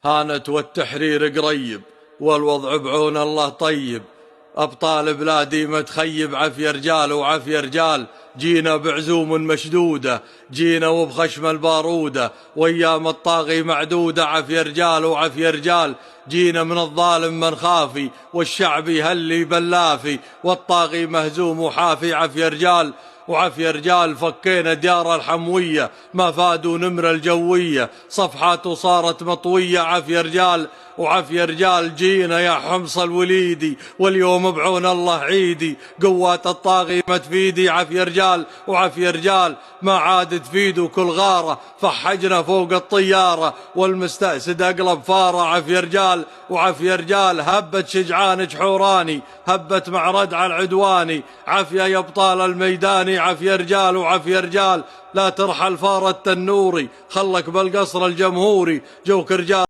هانت والتحرير قريب، والوضع بعون الله طيب. أبطال بلادي متخيب، عافية رجال وعافية رجال. جينا بعزوم مشدودة، جينا وبخشم البارودة، وأيام الطاغي معدودة. عافية رجال وعافية رجال. جينا من الظالم من خافي، والشعب يهلي بلافي، والطاغي مهزوم وحافي. عافية رجال وعافية رجال. فكينا ديار الحموية، ما فادوا نمر الجوية، صفحاته صارت مطوية. عافية رجال وعافية رجال. جينا يا حمص الوليدي، واليوم بعون الله عيدي، قوات الطاغي ما تفيدي. عافية رجال وعافية رجال. ما عاد تفيدوا كل غارة، فحجنا فوق الطيارة، والمستأسد أقلب فارة. عافية رجال وعافية رجال. هبت شجعان جحوراني، هبت معرد على العدواني. عافية يا ابطال الميداني. عافية رجال وعافية رجال. لا ترحل فار التنوري، خلك بالقصر الجمهوري. جوك رجال